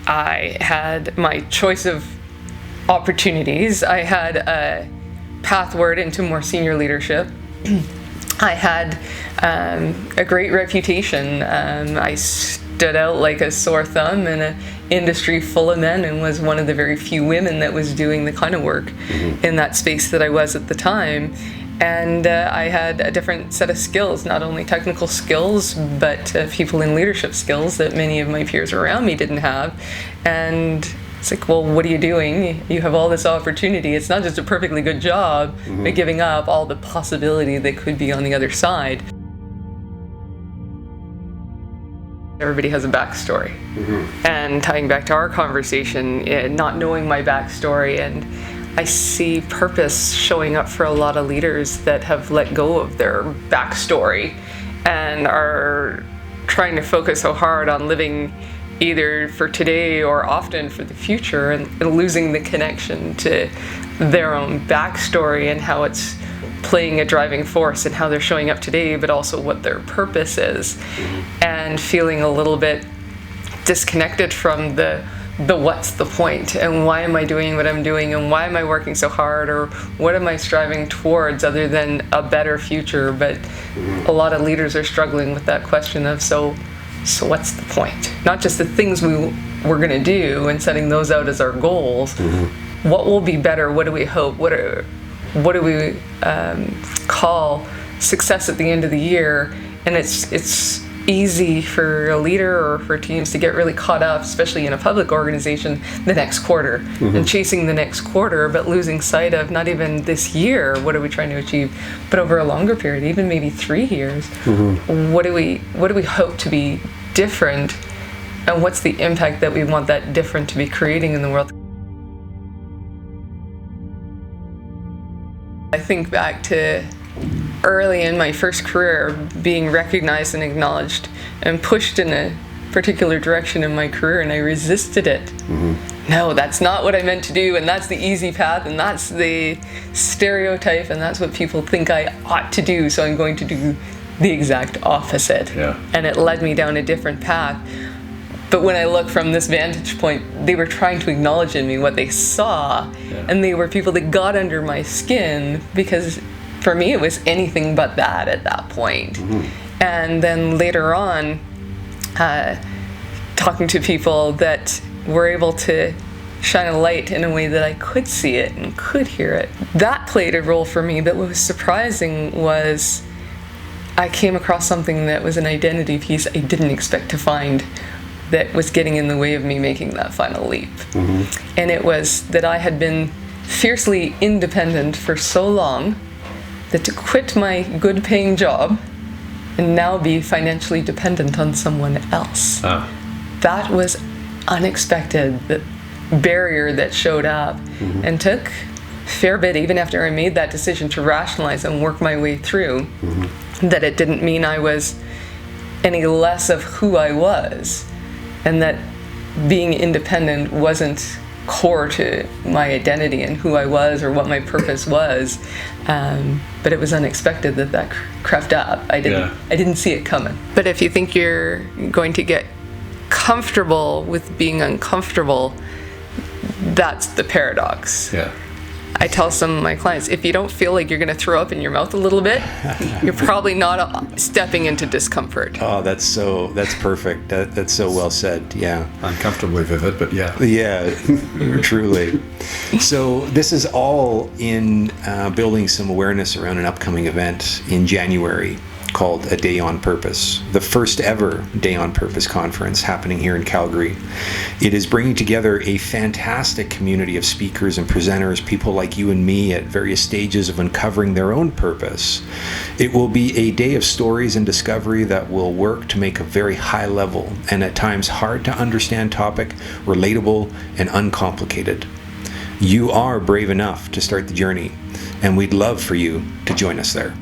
I had my choice of opportunities. I had a pathward into more senior leadership. I had a great reputation. I stood out like a sore thumb in an industry full of men, and was one of the very few women that was doing the kind of work in that space that I was at the time. And I had a different set of skills, not only technical skills, but people in leadership skills that many of my peers around me didn't have. And it's like, well, what are you doing? You have all this opportunity. It's not just a perfectly good job, but giving up all the possibility that could be on the other side. Everybody has a backstory. And tying back to our conversation, not knowing my backstory, and I see purpose showing up for a lot of leaders that have let go of their backstory and are trying to focus so hard on living either for today or often for the future, and losing the connection to their own backstory and how it's playing a driving force and how they're showing up today, but also what their purpose is, and feeling a little bit disconnected from the what's the point, and why am I doing what I'm doing, and why am I working so hard, or what am I striving towards other than a better future. But a lot of leaders are struggling with that question of so what's the point? Not just the things we're going to do and setting those out as our goals. What will be better? What do we hope? What do we call success at the end of the year? And it's easy for a leader or for teams to get really caught up, especially in a public organization, the next quarter, and chasing the next quarter, but losing sight of not even this year, what are we trying to achieve, but over a longer period, even maybe 3 years. What do we hope to be different, and what's the impact that we want that different to be creating in the world? I think back to early in my first career, being recognized and acknowledged and pushed in a particular direction in my career, and I resisted it. No, that's not what I meant to do, and that's the easy path, and that's the stereotype, and that's what people think I ought to do, so I'm going to do the exact opposite. And it led me down a different path. But when I look from this vantage point, they were trying to acknowledge in me what they saw, and they were people that got under my skin, because for me it was anything but that at that point. And then later on, talking to people that were able to shine a light in a way that I could see it and could hear it, that played a role for me. But what was surprising was I came across something that was an identity piece I didn't expect to find, that was getting in the way of me making that final leap. And it was that I had been fiercely independent for so long that to quit my good paying job and now be financially dependent on someone else, that was unexpected. The barrier that showed up, and took a fair bit, even after I made that decision, to rationalize and work my way through that it didn't mean I was any less of who I was, and that being independent wasn't core to my identity and who I was or what my purpose was. But it was unexpected that crept up. I didn't see it coming. But if you think you're going to get comfortable with being uncomfortable, that's the paradox. I tell some of my clients, if you don't feel like you're going to throw up in your mouth a little bit, you're probably not stepping into discomfort. Oh, that's perfect. That's so well said. Yeah. Uncomfortably vivid, but yeah. Yeah, truly. So this is all in building some awareness around an upcoming event in January called A Day on Purpose, the first ever Day on Purpose conference happening here in Calgary. It is bringing together a fantastic community of speakers and presenters, people like you and me at various stages of uncovering their own purpose. It will be a day of stories and discovery that will work to make a very high level and at times hard to understand topic relatable and uncomplicated. You are brave enough to start the journey, and we'd love for you to join us there.